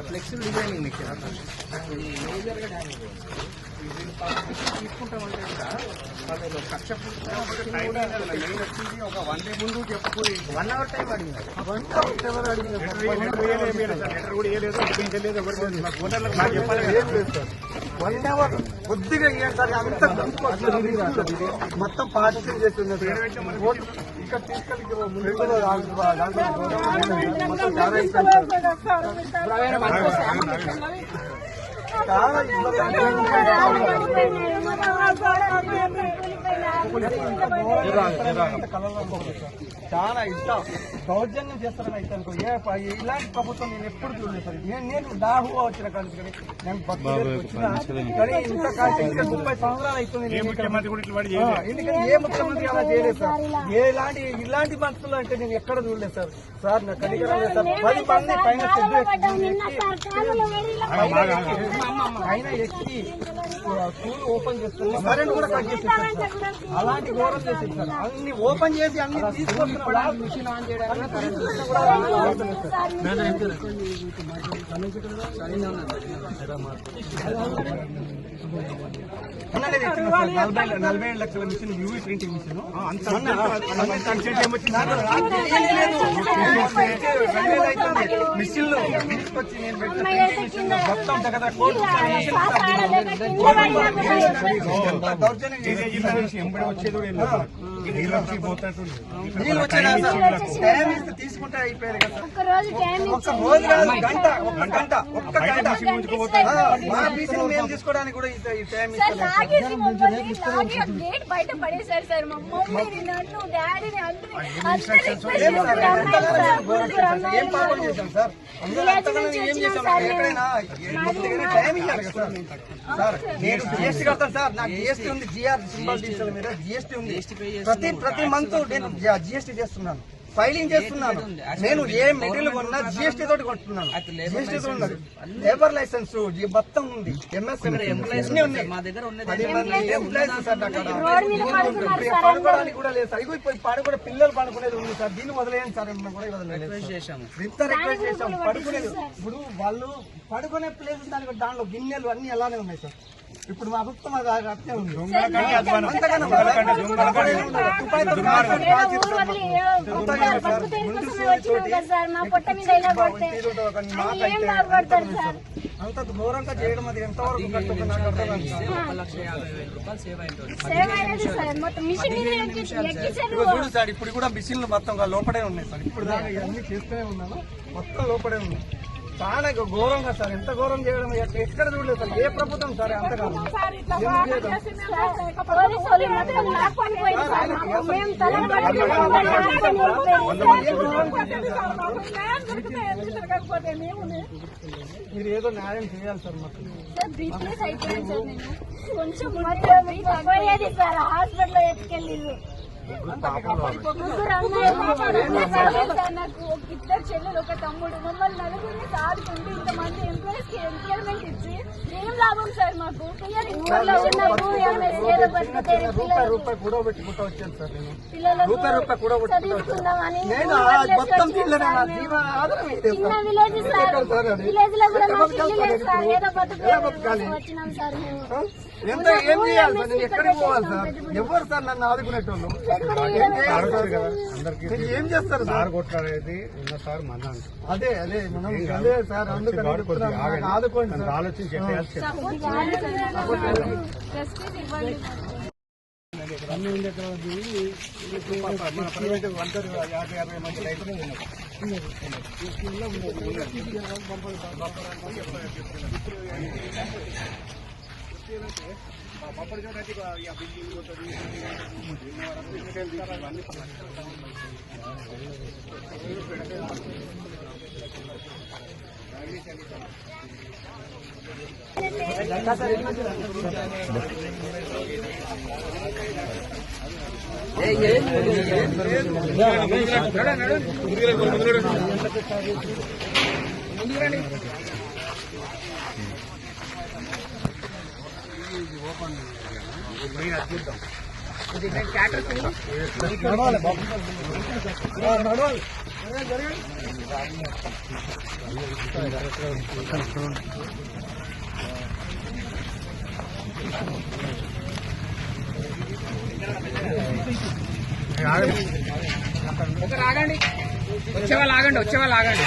Flexible designing మీకు మేజర్గా damage తీసుకుంటామంటే కూడా కక్ష మెయిన్ వచ్చేసి ఒక 1 డే ముందు చెప్పుకుని 1 అవర్ టైం అడిగినారు. 1 అవర్ అడిగినారు కొద్దిగా సార్ అంత మొత్తం పార్టిసిపేట్ చేస్తున్నారు. ఇక్కడ తీసుకెళ్ళి చాలా చాలా ఇంత దౌర్జన్యం చేస్తారని అయితే అనుకో. ఇలాంటి ప్రభుత్వం నేను ఎప్పుడు చూడలేదు సార్. నేను దాహు వచ్చిన కానీ నేను వచ్చిన కానీ ఇంత ఇంకా 30 సంవత్సరాలు అవుతుంది. ఎందుకంటే ఏ ముఖ్యమంత్రి అలా చేయలేదు సార్. ఇలాంటి మనుషులు అంటే నేను ఎక్కడ చూడలేదు సార్. సార్ నాకు కనికరం లేదు సార్. 10 మంది పైన అయినా ఎక్కి స్కూల్ ఓపెన్ చేస్తున్నారు. కరెంట్ కూడా కట్ చేసేసారు సార్. అలాంటి ఘోరం చేసేది సార్. అన్ని ఓపెన్ చేసి అన్ని తీసుకొస్తున్నారు. మిషన్ ఆన్ చేయడానికి 47 లక్షల మిషన్ యూవీ ప్రింటింగ్ మిషన్ మిషన్లు తీసుకొచ్చి నేను మొత్తం దగ్గర దౌర్జన్యం ఎంబడి వచ్చేది నీళ్ళు వచ్చేదా సార్? టైం ఇస్తే తీసుకుంటే అయిపోయారు కదా. ఒక్క రోజు కాదు, గంట ఒక్క గంట మా బీసీలు మేము తీసుకోవడానికి కూడా ఈ టైం బయట పడేసారు సార్. ఏం పాపం చేశాం సార్? అందులో అంతకన్నా ఏం చేశాం? ఎక్కడైనా టైం ఇవ్వాలి కదా సార్. సార్ నేను జిఎస్టీ కడతాను సార్. నాకు జిఎస్టీ ఉంది. జిఆర్ సింబల్ డిజిటల్ మీద జిఎస్టీ ఉంది. ప్రతి మంత్ నేను జిఎస్టీ చేస్తున్నాను, ఫైలింగ్ చేస్తున్నాను. నేను ఏ మెటీరియల్ కొన్నా జిఎస్టీ తోటి కొంటున్నాను. జిఎస్టీ ఉన్నది, లేబర్ లైసెన్స్ మొత్తం ఉంది, ఎంఎస్ఎంఈ ఉంది. 10 మంది ఎంప్లాయీస్ సార్. అక్కడ పడుకోవడానికి కూడా లేదు సార్. పడుకునే పిల్లలు పడుకునేది ఉంది సార్. దీన్ని వదిలేయండి సార్. కూడా వదిలేదు, ఇంత రిక్వెస్ట్ చేశాం. పడుకునేది ఇప్పుడు వాళ్ళు పడుకునే ప్లేస్ దాంట్లో గిన్నెలు అన్ని అలానే ఉన్నాయి సార్. ఇప్పుడు మా ప్రభుత్వం అది అట్లే ఉంది. అంత ఘోరంగా చేయడం అది ఎంతవరకు చూడు సార్. ఇప్పుడు కూడా మిషన్లు మొత్తం లోపడే ఉన్నాయి సార్. ఇప్పుడు దాకా ఇవన్నీ చేస్తూనే ఉన్నాను, మొత్తం లోపడే ఉన్నాయి. చాలా ఘోరంగా సార్. ఎంత ఘోరం చేయడం ఎక్కడ చూడలేదు సార్. ఏ ప్రభుత్వం సార్ అంతగా మీరు ఏదో న్యాయం చేయాలి సార్. మాకు కొంచెం హాస్పిటల్ ఎత్తుకెళ్ళి నాకు 2 చెల్లెలు, 1 తమ్ముడు. మమ్మల్ని నలుగురిని సాదుకుంటూ ఇంతమంది ఎంప్లాయీస్ కి ఎంప్లాయ్మెంట్ ఇచ్చి ఏం లాభం సార్ మాకు? విలేజ్ లో కూడా ఏదో వచ్చినాం సార్. ఎంత ఏం చేయాలి సార్? నేను ఎక్కడికి పోవాలి సార్? ఎవరు సార్ నన్ను ఆదుకునేటోళ్ళు? ఏం చేస్తారు సార్? కొట్లాడేది ఉన్న సార్ మన అదే మనం అదే సార్. అందుకని ఆదుకోండి సార్. ఆలోచించి అన్ని ఉంది. ప్రైవేట్ 50-50 మంది రైతులు ఉన్నారు. పప్పటి చూడండి బిల్డింగ్ పోతుంది. ఆగండి, వచ్చేవాళ్ళు ఆగండి, వచ్చేవాళ్ళు ఆగండి.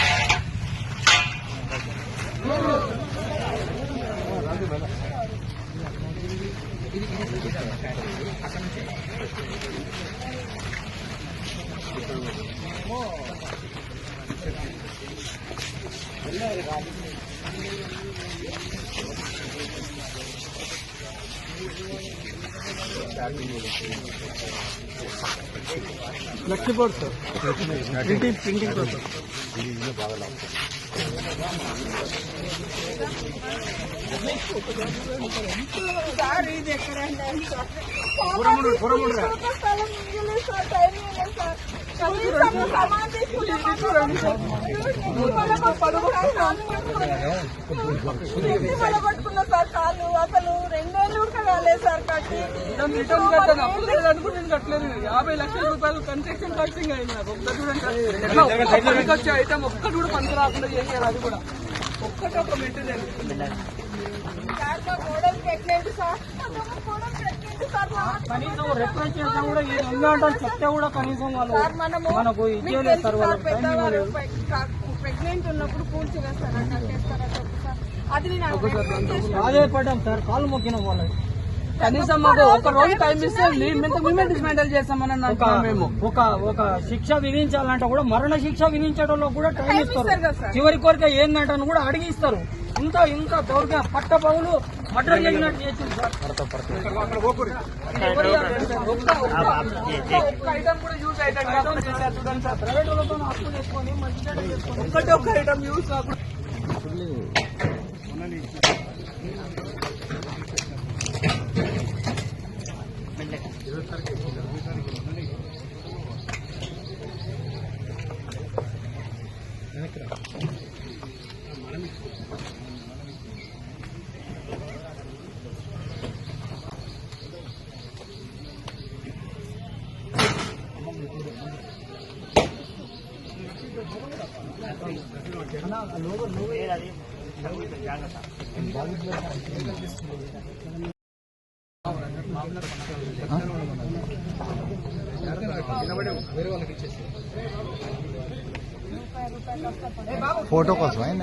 Lakshmipur sir, printing process sir ఇది ఎక్కడండి స్థలం ఇవ్వలేదు సార్, టైం ఇవ్వలేదు సార్. కనీసం సమాన్ పడగొట్టుకున్నా సార్ కాళ్ళు. అసలు 2 ఏళ్ళు కూడా కాలేదు సార్ కట్టి. కట్టలేదు 50 లక్షల రూపాయలు కన్స్ట్రక్షన్ ఖర్చింగ్ అయింది నాకు. ఒక్కటి వచ్చే ఐటమ్ ఒక్కటి కూడా పనికి రాకుండా చేశారు. అది కూడా ఒక్కటి ఒక మెటీరియల్ కనీసం రిఫరెన్స్ చేసినా కూడా ఇది ఉందంటే చెప్తే కూడా కనీసం వాళ్ళు మనకు ఇచ్చేయలేదు సార్. వాళ్ళు ప్రెగ్నెంట్ ఉన్నప్పుడు పూర్తి చేస్తారా అది అదే పడ్డాం సార్, కాలు మొక్కినాం వాళ్ళకి. కనీసం మాకు ఒక రోజు టైం ఇస్తే మేమే డిస్మెంటల్ చేస్తామని మేము. ఒక శిక్ష విధించాలంటే కూడా మరణ శిక్ష విధించడంలో కూడా టైం ఇస్తారు. చివరి కోరిక ఏంటంటే కూడా అడిగిస్తారు. ఇంకా దౌర్గా పట్ట పగులు మర్డర్ చేసినట్టు చేసింది సార్. ఒక్క ఐటమ్ కూడా యూజ్ ఐటమ్ చేశారు చూడండి సార్. ప్రైవేట్ వాళ్ళతో అప్పు చేసుకొని ఒక్కటే ఒక్క ఐటమ్ యూజ్ కాకుండా फोटो కోసం ఆయన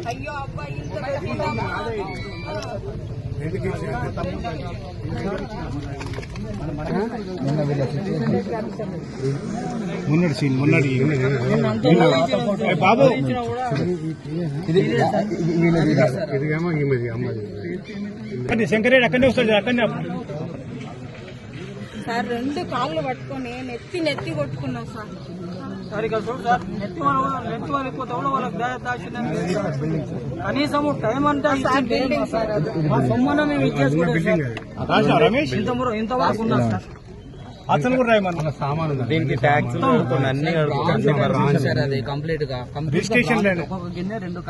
అయ్యో అబ్బాయి బాబు ఇదిగేమో అమ్మది శంకరేడు అక్కడనే వస్తాడు. అక్కడనే సార్ 2 కాళ్ళు పట్టుకొని నెత్తి కొట్టుకున్నాం సార్. సార్ ఇక చూడు సార్, నెత్తి వాళ్ళిపోతే కూడా వాళ్ళకి దాచిన కనీసం టైం అంటే మా సొమ్మన మేము ఇచ్చేసుకుంటాం. రమేష్ ఇంతవరకు ఉన్నాం సార్. అతను కూడా రాయమన్న సామాను దీనికి ట్యాక్స్ అన్ని కంప్లీట్ గా రిజిస్ట్రేషన్ ఒక్కొక్క గిన్నె 2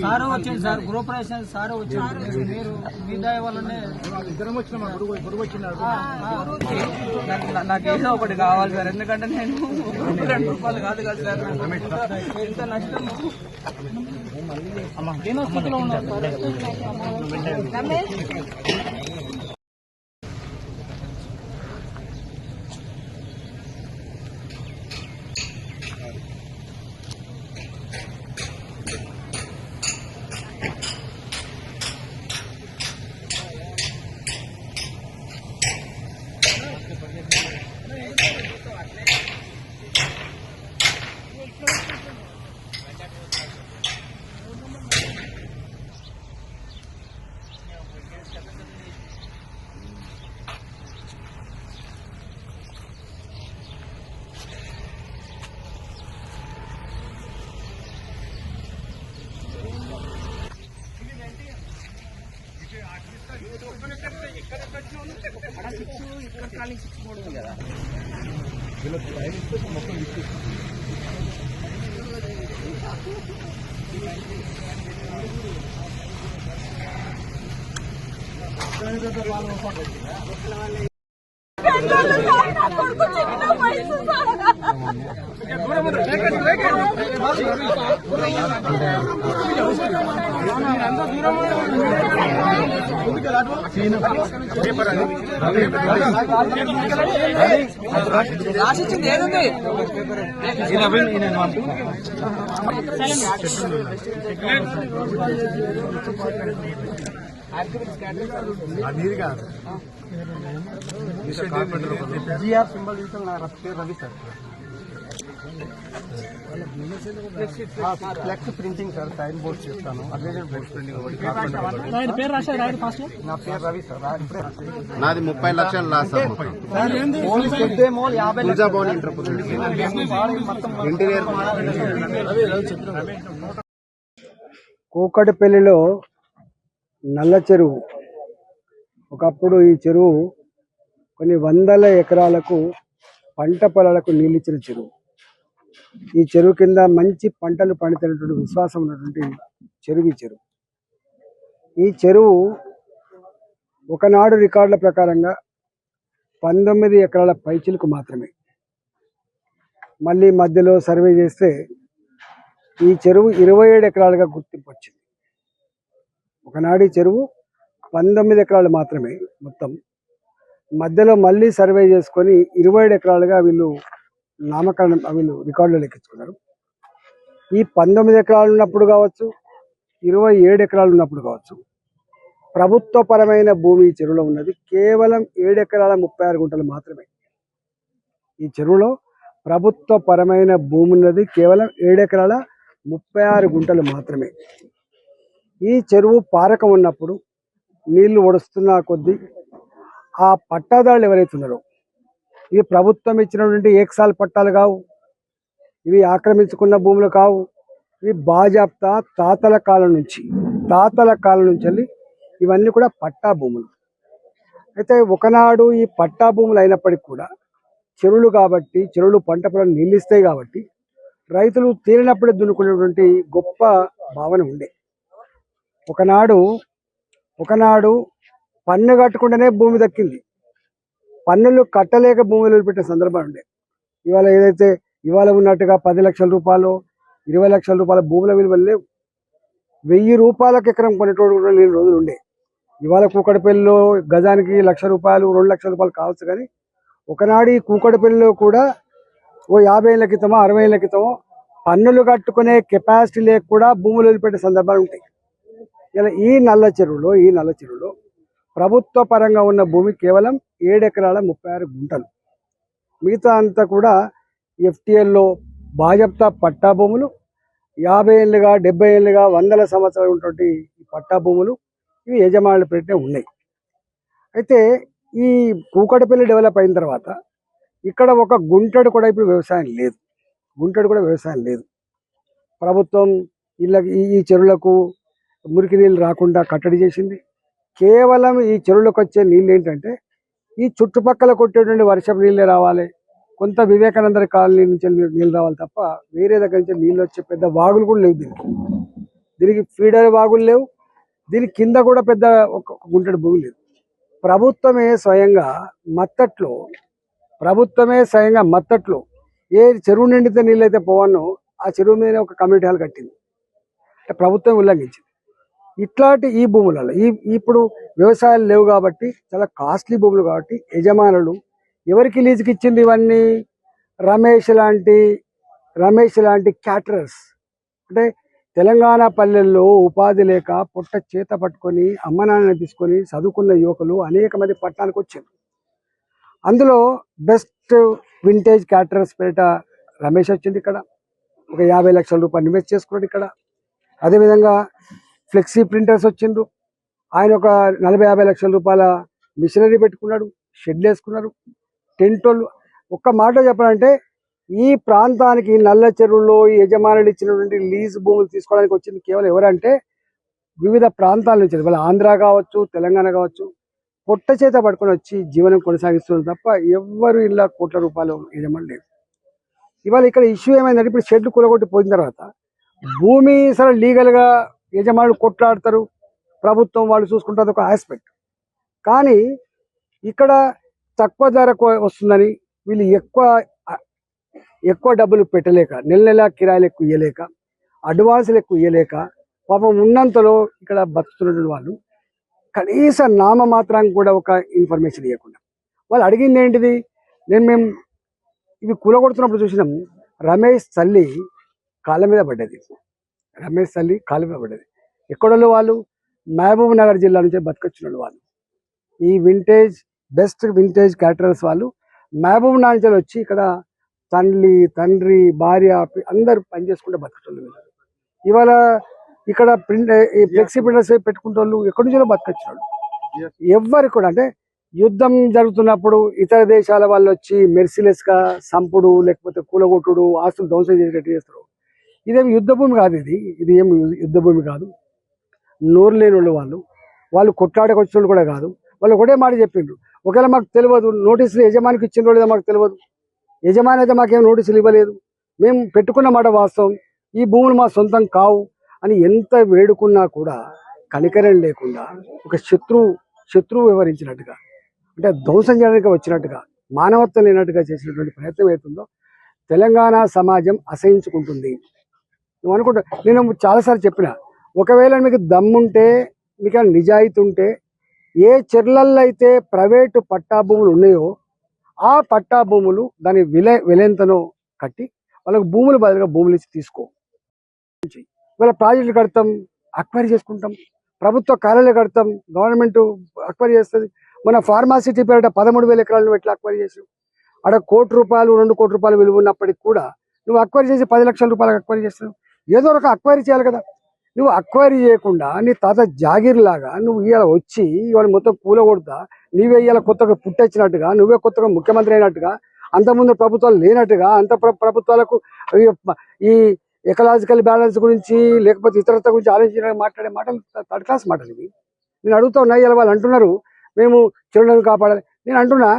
సార్ వచ్చింది సార్. గృహప్రవేశం సార్ వచ్చింది. మీరు మీ దయ వల్లనే ఇద్దరం వచ్చిన గురువు వచ్చినాడు. నాకు ఏదో ఒకటి కావాలి సార్. ఎందుకంటే నేను 2 రూపాయలు కాదు కదా సార్, ఎంత నష్టం దీని స్థితిలో ఉన్నాను సార్. నా కొడుకు చిన్న వయసు రాసిచ్చింది ఏదుంది జిఆర్ సింబల్ నా పేరు Ravi sir. Flex printing sir, sign board చేస్తాను. అడ్వర్టైజ్ బోర్డ్ ప్రింటింగ్ నా పేరు రవి సార్. నాది 30 లక్షలు లాస్ ఇంటీరియర్. కూకటిపల్లిలో నల్ల చెరువు, ఒకప్పుడు ఈ చెరువు కొన్ని వందల ఎకరాలకు పంట పొలాలకు నీళ్ళిచ్చిన చెరువు. ఈ చెరువు కింద మంచి పంటలు పండుతున్నటువంటి విశ్వాసం ఉన్నటువంటి చెరువు ఈ చెరువు. ఈ చెరువు ఒకనాడు రికార్డుల ప్రకారంగా 19 ఎకరాల పైచిలకు మాత్రమే. మళ్ళీ మధ్యలో సర్వే చేస్తే ఈ చెరువు 27 ఎకరాలుగా గుర్తింపు వచ్చింది. ఒకనాడు ఈ చెరువు 19 ఎకరాలు మాత్రమే మొత్తం. మధ్యలో మళ్ళీ సర్వే చేసుకొని 27 ఎకరాలుగా వీళ్ళు రికార్డులో లెక్కించుకున్నారు. ఈ 19 ఎకరాలు ఉన్నప్పుడు కావచ్చు, 27 ఎకరాలు ఉన్నప్పుడు కావచ్చు, ప్రభుత్వపరమైన భూమి ఈ చెరువులో ఉన్నది కేవలం 7 ఎకరాల 36 గుంటలు మాత్రమే. ఈ చెరువులో ప్రభుత్వపరమైన భూమి ఉన్నది కేవలం 7 ఎకరాల 36 గుంటలు మాత్రమే. ఈ చెరువు పారకం ఉన్నప్పుడు నీళ్లు ఒడుస్తున్న కొద్దీ ఆ పట్టాదారులు ఎవరైతే ఉన్నారో, ఇవి ప్రభుత్వం ఇచ్చినటువంటి ఏకసాల పట్టాలు కావు, ఇవి ఆక్రమించుకున్న భూములు కావు, ఇవి బాజాప్తా తాతల కాలం నుంచి వెళ్ళి ఇవన్నీ కూడా పట్టా భూములు. అయితే ఒకనాడు ఈ పట్టా భూములు అయినప్పటికీ కూడా చెరువులు కాబట్టి, చెరువులు పంట పొలం నీళ్ళు ఇస్తాయి కాబట్టి రైతులు తీరినప్పుడే దున్నుకునేటువంటి గొప్ప భావన ఉండే. ఒకనాడు పన్ను కట్టకుండానే భూమి దక్కింది. పన్నులు కట్టలేక భూములు వదిలిపెట్టే సందర్భాలు ఉండే. ఇవాళ ఉన్నట్టుగా 10 లక్షల రూపాయలు 20 లక్షల రూపాయల భూముల విలువలు లేవు. 1000 రూపాయలకు ఎకరం కొనేటోడు కూడా లేని రోజులు ఉండే. ఇవాళ కూకటిపల్లిలో గజానికి 1 లక్ష రూపాయలు 2 లక్షల రూపాయలు కావచ్చు, కానీ ఒకనాడు ఈ కూకటిపల్లిలో కూడా ఓ 50 ఏళ్ల క్రితమో 60 ఏళ్ల క్రితమో పన్నులు కట్టుకునే కెపాసిటీ లేక కూడా భూములు వదిలిపెట్టే సందర్భాలు ఉంటాయి. ఇలా ఈ నల్ల చెరువులో ప్రభుత్వ పరంగా ఉన్న భూమి కేవలం 7 ఎకరాల 36 గుంటలు. మిగతా అంతా కూడా FTLలో బాజప్తా పట్టా భూములు, 50 ఏళ్ళుగా 70 ఏళ్ళుగా 100 సంవత్సరాలు ఉన్నటువంటి ఈ పట్టా భూములు ఇవి యజమానుల పేరునే ఉన్నాయి. అయితే ఈ కూకటిపల్లి డెవలప్ అయిన తర్వాత ఇక్కడ ఒక గుంటడు కూడా ఇప్పుడు వ్యవసాయం లేదు. ప్రభుత్వం ఈ చెరువులకు మురికి నీళ్ళు రాకుండా కట్టడి చేసింది. కేవలం ఈ చెరువులకు వచ్చే నీళ్ళు ఏంటంటే ఈ చుట్టుపక్కల కొట్టేటువంటి వర్షపు నీళ్ళే రావాలి, కొంత వివేకానంద కాలనీ నుంచి నీళ్ళు రావాలి తప్ప వేరే దగ్గర నుంచి నీళ్ళు వచ్చే పెద్ద వాగులు కూడా లేవు. దీనికి ఫీడర్ వాగులు లేవు. దీని కింద కూడా పెద్ద ఒక గుంటడి భూమి లేదు. ప్రభుత్వమే స్వయంగా మత్తట్లో ఏ చెరువు నిండితే నీళ్ళైతే పోవన్నో ఆ చెరువు మీద ఒక కమ్యూనిటీ హాల్ కట్టింది. ప్రభుత్వం ఉల్లంఘించింది. ఇట్లాంటి ఈ భూములలో ఇప్పుడు వ్యవసాయాలు లేవు కాబట్టి, చాలా కాస్ట్లీ భూములు కాబట్టి యజమానులు ఎవరికి లీజుకి ఇచ్చింది ఇవన్నీ? రమేష్ లాంటి క్యాటరర్స్. అంటే తెలంగాణ పల్లెల్లో ఉపాధి లేక పొట్ట చేత పట్టుకొని అమ్మ నాన్నని తీసుకొని చదువుకున్న యువకులు అనేక మంది పట్టణానికి వచ్చారు. అందులో బెస్ట్ వింటేజ్ క్యాటరర్స్ పేట రమేష్ వచ్చింది ఇక్కడ. ఒక 50 లక్షల రూపాయలు ఇన్వెస్ట్ చేసుకున్నాడు ఇక్కడ. అదేవిధంగా ఫ్లెక్సీ ప్రింటర్స్ వచ్చిండ్రు, ఆయన ఒక 40-50 లక్షల రూపాయల మిషనరీ పెట్టుకున్నాడు, షెడ్లు వేసుకున్నారు, టెంటోళ్ళు. ఒక్క మాట చెప్పాలంటే ఈ ప్రాంతానికి నల్ల చెరువుల్లో ఈ యజమానులు ఇచ్చినటువంటి లీజ్ భూములు తీసుకోవడానికి వచ్చింది కేవలం ఎవరంటే వివిధ ప్రాంతాల నుంచి, వాళ్ళ ఆంధ్ర కావచ్చు, తెలంగాణ కావచ్చు, పొట్ట చేత పట్టుకొని వచ్చి జీవనం కొనసాగిస్తున్నారు తప్ప ఎవ్వరు ఇలా కోట్ల రూపాయలు యజమానులు లేదు. ఇవాళ ఇక్కడ ఇష్యూ ఏమైందంటే ఇప్పుడు షెడ్లు కూలగొట్టి పోయిన తర్వాత భూమి సరే లీగల్గా యజమానులు కొట్లాడతారు, ప్రభుత్వం వాళ్ళు చూసుకుంటారు, ఒక ఆస్పెక్ట్. కానీ ఇక్కడ తక్కువ ధర వస్తుందని వీళ్ళు ఎక్కువ డబ్బులు పెట్టలేక, నెల కిరాయిలు ఎక్కువ ఇవ్వలేక, అడ్వాన్సులు ఎక్కువ ఇవ్వలేక పాపం ఉన్నంతలో ఇక్కడ బతుకుతున్న వాళ్ళు కనీస నామమాత్రానికి కూడా ఒక ఇన్ఫర్మేషన్ ఇవ్వకుండా వాళ్ళు అడిగింది ఏంటిది, మేము ఇవి కూలగొడుతున్నప్పుడు చూసినాం రమేష్ తల్లి కాళ్ళ మీద పడ్డది. ఎక్కడోళ్ళు వాళ్ళు మహబూబ్ నగర్ జిల్లా నుంచి బతుకొచ్చిన వాళ్ళు, ఈ బెస్ట్ వింటేజ్ క్యాటరర్స్ వాళ్ళు మహబూబ్ నగర్ నుంచి వచ్చి ఇక్కడ తండ్రి భార్య అందరు పనిచేసుకుంటే బతుకుతున్నారు. ఇవాళ ఇక్కడ ఫ్లెక్సీ ప్రింటర్స్ పెట్టుకుంటే వాళ్ళు ఎక్కడి నుంచో బతుకొచ్చినాడు. ఎవ్వరు కూడా అంటే యుద్ధం జరుగుతున్నప్పుడు ఇతర దేశాల వాళ్ళు వచ్చి మెర్సిలెస్ గా సంపుడు లేకపోతే కూలగొట్టుడు ఆస్తులు ధ్వంసం చేసేటట్టు చేస్తారు. ఇదేమి యుద్ధ భూమి కాదు, ఇది ఏమి యుద్ధ భూమి కాదు. నోరు లేని వాళ్ళు కొట్లాడకు వచ్చిన కూడా కాదు. వాళ్ళు ఒకటే మాట చెప్పిండ్రు, ఒకవేళ మాకు తెలియదు నోటీసులు యజమానికి ఇచ్చిన లేదో మాకు తెలియదు, యజమాని అయితే మాకేం నోటీసులు ఇవ్వలేదు, మేము పెట్టుకున్న మాట వాస్తవం, ఈ భూములు మా సొంతం కావు అని ఎంత వేడుకున్నా కూడా కనికరం లేకుండా ఒక శత్రువు వివరించినట్టుగా, అంటే ధ్వంసం చేయడానికి వచ్చినట్టుగా, మానవత్వం లేనట్టుగా చేసినటువంటి ప్రయత్నం అవుతుందో తెలంగాణ సమాజం అసహించుకుంటుంది. నువ్వు అనుకుంటా, నేను చాలాసార్లు చెప్పిన, ఒకవేళ మీకు దమ్ముంటే, మీకు నిజాయితీ ఉంటే, ఏ చెర్లల్లో అయితే ప్రైవేటు పట్టా భూములు ఉన్నాయో ఆ పట్టా భూములు దాని విలెంతనో కట్టి వాళ్ళకు భూములు బదులుగా భూములు ఇచ్చి తీసుకో. ఇవాళ ప్రాజెక్టులు కడతాం, అక్వైరీ చేసుకుంటాం, ప్రభుత్వ కార్యాలయాలు కడతాం, గవర్నమెంట్ అక్వైరీ చేస్తుంది. మన ఫార్మాసిటీ పేరిట 13,000 ఎకరాలను ఎట్లా అక్వైరీ చేసావు? అక్కడ ₹1 కోటి 2 కోట్ల రూపాయలు విలువ ఉన్నప్పటికీ కూడా నువ్వు అక్వైరీ చేసి 10 లక్షల రూపాయలకు అక్వైరీ చేస్తావు. ఏదో ఒక అక్వైరీ చేయాలి కదా. నువ్వు అక్వైరీ చేయకుండా నీ తాత జాగీర్ లాగా నువ్వు ఇవాళ వచ్చి ఇవాళ మొత్తం కూలగొడతా, నువ్వే ఇవాళ కొత్తగా పుట్టొచ్చినట్టుగా, నువ్వే కొత్తగా ముఖ్యమంత్రి అయినట్టుగా, అంతకుముందు ప్రభుత్వాలు లేనట్టుగా, ప్రభుత్వాలకు ఈ ఎకలాజికల్ బ్యాలెన్స్ గురించి లేకపోతే ఇతరత్వ గురించి ఆలోచించడానికి మాట్లాడే మాటలు థర్డ్ క్లాస్ మాటలు ఇవి. నేను అడుగుతా ఉన్నా, ఇలా వాళ్ళు అంటున్నారు మేము చెరువులను కాపాడాలి. నేను అంటున్నా,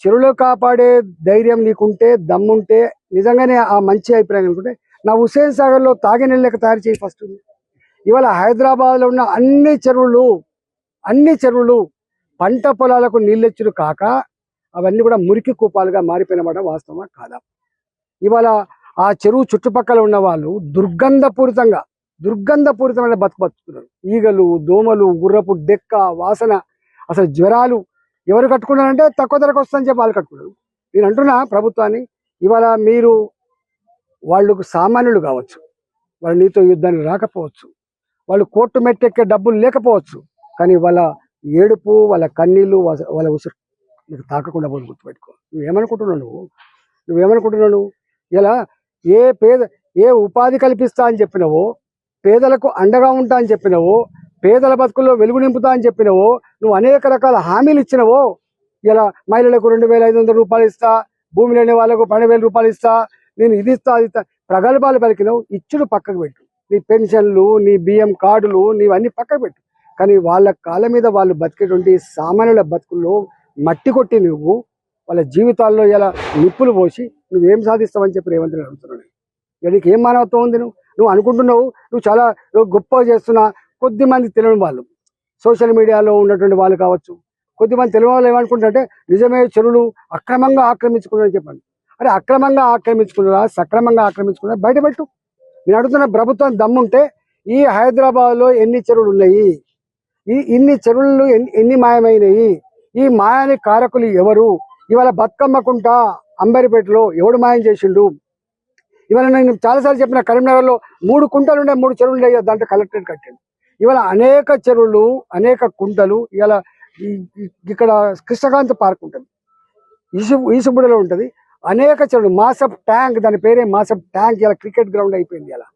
చెరువులు కాపాడే ధైర్యం నీకుంటే, దమ్ముంటే, నిజంగానే ఆ మంచి అభిప్రాయం అనుకుంటే నా హుస్సేన్ సాగర్లో తాగే నీళ్ళు లెక్క తయారు చేయి ఫస్ట్. ఇవాళ హైదరాబాద్లో ఉన్న అన్ని చెరువులు పంట పొలాలకు నీళ్ళెచ్చుడు కాక అవన్నీ కూడా మురికి కూపాలుగా మారిపోయినమాట వాస్తవమా కాదా? ఇవాళ ఆ చెరువు చుట్టుపక్కల ఉన్న వాళ్ళు దుర్గంధపూరితమైన బతుకుతున్నారు. ఈగలు, దోమలు, గుర్రపు డెక్క వాసన, అసలు జ్వరాలు. ఎవరు కట్టుకున్నారంటే తక్కువ ధరకు వస్తుందని చెప్పి వాళ్ళు కట్టుకున్నారు. నేను అంటున్నా ప్రభుత్వాన్ని, ఇవాళ మీరు వాళ్ళకు సామాన్యులు కావచ్చు, వాళ్ళు నీతో యుద్ధానికి రాకపోవచ్చు, వాళ్ళు కోర్టు మెట్టెక్కే డబ్బులు లేకపోవచ్చు, కానీ వాళ్ళ ఏడుపు, వాళ్ళ కన్నీళ్ళు, వాళ్ళ ఉసురు నీకు తాకకుండా పోయి గుర్తుపెట్టుకో. నువ్వేమనుకుంటున్నావు? ఇలా ఏ ఉపాధి కల్పిస్తా అని చెప్పినవో, పేదలకు అండగా ఉంటా అని చెప్పినవో, పేదల బతుకుల్లో వెలుగు నింపుతా అని చెప్పినవో, నువ్వు అనేక రకాల హామీలు ఇచ్చినవో, ఇలా మహిళలకు 2,500 రూపాయలు ఇస్తా, భూమి లేని వాళ్ళకు 12,000 రూపాయలు ఇస్తా, నేను ఇది ఇస్తా ప్రగల్భాలు పలికినవు. ఇచ్చుడు పక్కకు పెట్టు, నీ పెన్షన్లు, నీ బియ్యం కార్డులు, నీవన్నీ పక్కకు పెట్టు. కానీ వాళ్ళ కాళ్ళ మీద వాళ్ళు బతికేటువంటి సామాన్యుల బతుకుల్లో మట్టి కొట్టి నువ్వు వాళ్ళ జీవితాల్లో ఇలా నిప్పులు పోసి నువ్వేం సాధిస్తావని చెప్పి రేవంత్ రెడ్డి అడుగుతున్నాడు. నీకు ఏం మానవత్వం ఉంది? నువ్వు అనుకుంటున్నావు నువ్వు చాలా గొప్పగా చేస్తున్నా. కొద్దిమంది తెలియని వాళ్ళు, సోషల్ మీడియాలో ఉన్నటువంటి వాళ్ళు కావచ్చు, కొద్దిమంది తెలియని వాళ్ళు ఏమనుకుంటారంటే నిజమే చెరువులు అక్రమంగా ఆక్రమించుకున్నారని చెప్పండి. అరే అక్రమంగా ఆక్రమించుకున్నారా, సక్రమంగా ఆక్రమించుకున్నారా బయటపెట్టు. నేను అడుగుతున్న ప్రభుత్వం దమ్ముంటే ఈ హైదరాబాద్లో ఎన్ని చెరువులు ఉన్నాయి, ఇన్ని చెరువులు ఎన్ని మాయమైనవి, ఈ మాయాని కారకులు ఎవరు? ఇవాళ బతుకమ్మకుంట అంబరిపేటలో ఎవడు మాయం చేసిండు? ఇవాళ నేను చాలాసార్లు చెప్పిన, కరీంనగర్లో 3 కుంటలు ఉండే 3 చెరువులు ఉండే, దాంట్లో కలెక్టరేట్ కట్టిండు. ఇవాళ అనేక చెరువులు, అనేక కుంటలు. ఇవాళ ఇక్కడ కృష్ణకాంత్ పార్క్ ఉంటుంది, ఈసుబుడిలో ఉంటుంది. అనేక చెరువులు మాసప్ ట్యాంక్, దాని పేరే మాసప్ ట్యాంక్, ఇలా క్రికెట్ గ్రౌండ్ అయిపోయింది. ఇలా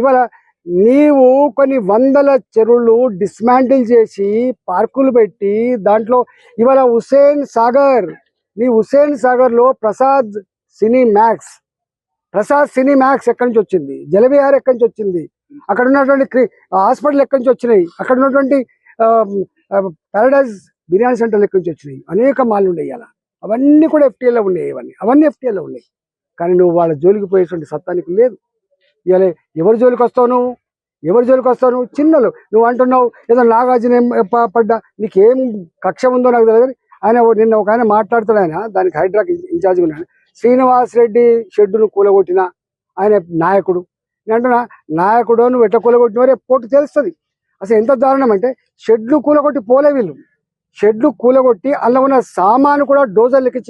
ఇవాళ నీవు కొన్ని వందల చెరువులు డిస్మాంటిల్ చేసి పార్కులు పెట్టి దాంట్లో ఇవాళ హుస్సేన్ సాగర్ లో ప్రసాద్ సినీ మ్యాక్స్ ఎక్కడి నుంచి వచ్చింది, జలవిహార్ ఎక్కడి నుంచి వచ్చింది, అక్కడ ఉన్నటువంటి హాస్పిటల్ ఎక్కడి నుంచి వచ్చినాయి, అక్కడ ఉన్నటువంటి పారడైజ్ బిర్యానీ సెంటర్లు ఎక్కడి నుంచి వచ్చినాయి, అనేక మాల్లు ఉన్నాయి. అలా అవన్నీ కూడా ఎఫ్టీఏలో ఉన్నాయి, అవన్నీ ఎఫ్టీఏలో ఉన్నాయి. కానీ నువ్వు వాళ్ళ జోలికి పోయేటువంటి సత్తానికి లేదు. ఇవాళ ఎవరి జోలికి వస్తావు నువ్వు చిన్నలు నువ్వు అంటున్నావు ఏదో నాగార్జున పడ్డా, నీకేం కక్ష ఉందో నాకు తెలియదు. నిన్న ఒక ఆయన మాట్లాడుతాడు, ఆయన దానికి హైడ్రాక్ ఇన్ఛార్జ్గా ఉన్నాడు. శ్రీనివాస్ రెడ్డి షెడ్డును కూలగొట్టిన ఆయన నాయకుడు. నేను అంటున్నా, నాయకుడు నువ్వు ఎట్లా కూలగొట్టినో రేపు పోటీ తెలుస్తుంది. అసలు ఎంత దారుణం అంటే షెడ్లు కూలగొట్టి పోలే వీళ్ళు, షెడ్లు కూలగొట్టి అందులో ఉన్న సామాను కూడా డోజర్లకి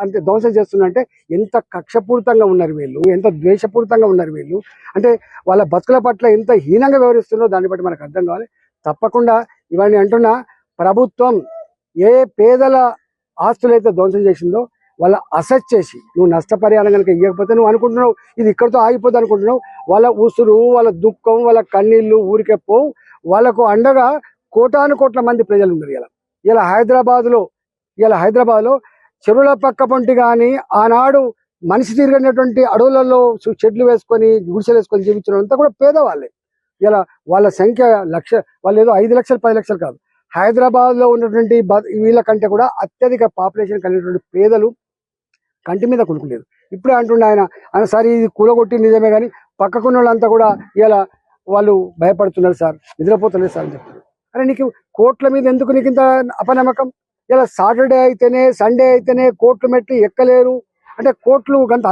అంటే ధ్వంసం చేస్తుందంటే ఎంత కక్షపూరితంగా ఉన్నారు వీళ్ళు, ఎంత ద్వేషపూరితంగా ఉన్నారు వీళ్ళు, అంటే వాళ్ళ బతుకుల పట్ల ఎంత హీనంగా వ్యవహరిస్తున్నారో దాన్ని బట్టి మనకు అర్థం కావాలి. తప్పకుండా ఇవన్నీ అంటున్నా, ప్రభుత్వం ఏ పేదల ఆస్తులైతే ధ్వంసం చేసిందో వాళ్ళ అసెట్ చేసి నువ్వు నష్టపరిహారం కనుక ఇవ్వకపోతే నువ్వు అనుకుంటున్నావు ఇది ఇక్కడితో ఆగిపోద్ది అనుకుంటున్నావు. వాళ్ళ ఉసురు, వాళ్ళ దుఃఖం, వాళ్ళ కన్నీళ్లు ఊరికే పోవు. వాళ్ళకు అండగా కోటాను కోట్ల మంది ప్రజలు ఉన్నారు. ఇలా హైదరాబాద్లో చెరువుల పక్క పొంటి కానీ ఆనాడు మనిషి తిరిగినటువంటి అడవులలో చెట్లు వేసుకొని గుడిసెలు వేసుకొని జీవించడం అంతా కూడా పేదవాళ్ళే. ఇలా వాళ్ళ సంఖ్య వాళ్ళు ఏదో 5 లక్షలు 10 లక్షలు కాదు, హైదరాబాద్లో ఉన్నటువంటి వీళ్ళ కంటే కూడా అత్యధిక పాపులేషన్ కలిగినటువంటి పేదలు కంటి మీద కొనుక్కులేదు. ఇప్పుడే అంటుండే ఆయన సార్ ఇది కూలగొట్టి నిజమే కానీ పక్కకున్న వాళ్ళంతా కూడా ఇలా వాళ్ళు భయపడుతున్నారు సార్, నిద్రపోతున్నారు సార్ అని చెప్తారు. అరే నీకు కోట్ల మీద ఎందుకు నీకు ఇంత అపనమ్మకం? ఇలా సాటర్డే అయితేనే సండే అయితేనే కోర్టు మెట్లు ఎక్కలేరు అంటే కోర్టులు గంత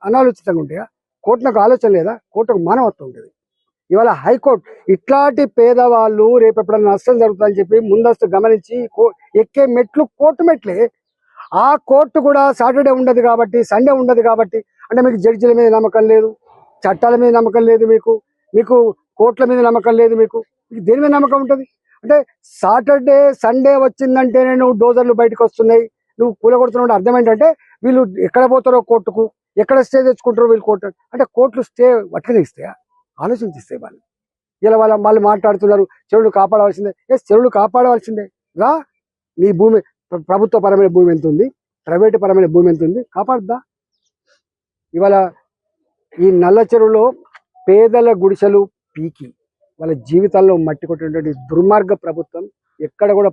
అనాలోచితంగా ఉంటాయా? కోర్టుకు ఆలోచన లేదా? కోర్టుకు మానవత్వం ఉంటుంది. ఇవాళ హైకోర్టు ఇట్లాంటి పేదవాళ్ళు రేపు ఎప్పుడైనా నష్టం జరుగుతుందని చెప్పి ముందస్తు గమనించి ఎక్కే మెట్లు కోర్టు మెట్లే. ఆ కోర్టు కూడా సాటర్డే ఉండదు కాబట్టి, సండే ఉండదు కాబట్టి, అంటే మీకు జడ్జిల మీద నమ్మకం లేదు, చట్టాల మీద నమ్మకం లేదు, మీకు కోర్టుల మీద నమ్మకం లేదు, మీకు దేని మీద నమ్మకం ఉంటుంది? అంటే సాటర్డే సండే వచ్చిందంటేనే నువ్వు డోజర్లు బయటకు వస్తున్నాయి, నువ్వు కూలగొడుతున్నావు. అర్థం ఏంటంటే వీళ్ళు ఎక్కడ పోతారో కోర్టుకు, ఎక్కడ స్టే తెచ్చుకుంటారో వీళ్ళు కోర్టు. అంటే కోర్టులు స్టే అట్లనే ఇస్తాయా? ఆలోచించిస్తాయి వాళ్ళు. ఇలా వాళ్ళు మాట్లాడుతున్నారు చెరువులు కాపాడవలసిందే. చెరువులు కాపాడవలసిందే రా. నీ భూమి ప్రభుత్వ పరమైన భూమి ఎంత ఉంది, ప్రైవేటు పరమైన భూమి ఎంత ఉంది, కాపాడుద్దా? ఇవాళ ఈ నల్ల చెరువులో పేదల గుడిసెలు పీకి వాళ్ళ జీవితాల్లో మట్టి కొట్టినటువంటి దుర్మార్గ ప్రభుత్వం ఎక్కడ కూడా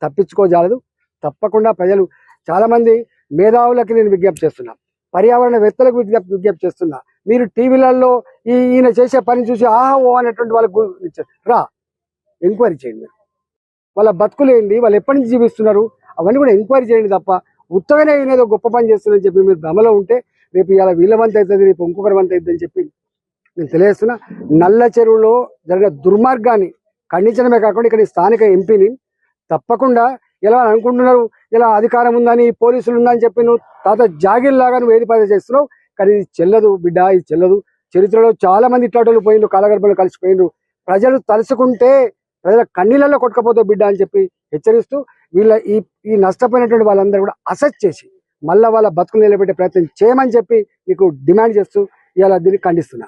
తప్పించుకోజాలదు. తప్పకుండా ప్రజలు చాలామంది మేధావులకి నేను విజ్ఞప్తి చేస్తున్నా, పర్యావరణవేత్తలకు విజ్ఞప్తి చేస్తున్నా, మీరు టీవీలలో ఈయన చేసే పని చూసి ఆహా ఓ అనేటువంటి వాళ్ళకు రా ఎంక్వైరీ చేయండి. వాళ్ళ బతుకులు ఏంటి, వాళ్ళు ఎప్పటి నుంచి జీవిస్తున్నారు, అవన్నీ కూడా ఎంక్వైరీ చేయండి. తప్ప ఉత్తగానే ఈయన ఏదో గొప్ప పని చేస్తుందని చెప్పి మీరు భ్రమలో ఉంటే రేపు ఇలా వీళ్ళ వంత అవుతుంది, రేపు ఇంకొకరి వంత అవుతుంది అని చెప్పి నేను తెలియజేస్తున్నా. నల్ల చెరువులో జరిగిన దుర్మార్గాన్ని ఖండించడమే కాకుండా ఇక్కడ స్థానిక ఎంపీని తప్పకుండా ఎలా అనుకుంటున్నారు, ఇలా అధికారం ఉందని పోలీసులు ఉందని చెప్పి నువ్వు తాత జాగిర్లాగా నువ్వు ఏది పని చేస్తున్నావు. కానీ ఇది చెల్లదు బిడ్డ, ఇది చెల్లదు. చరిత్రలో చాలా మంది ఇట్లాటోళ్ళు పోయిండ్రు, కాలగర్భంలో కలిసిపోయిండ్రు. ప్రజలు తలుచుకుంటే ప్రజల కన్నీళ్ళల్లో కొట్టుకపోతావు బిడ్డ అని చెప్పి హెచ్చరిస్తూ వీళ్ళ ఈ నష్టపోయినటువంటి వాళ్ళందరూ కూడా అసెస్ చేసి మళ్ళీ వాళ్ళ బతుకులు నిలబెట్టే ప్రయత్నం చేయమని చెప్పి నీకు డిమాండ్ చేస్తూ ఇలా దీన్ని ఖండిస్తున్నా.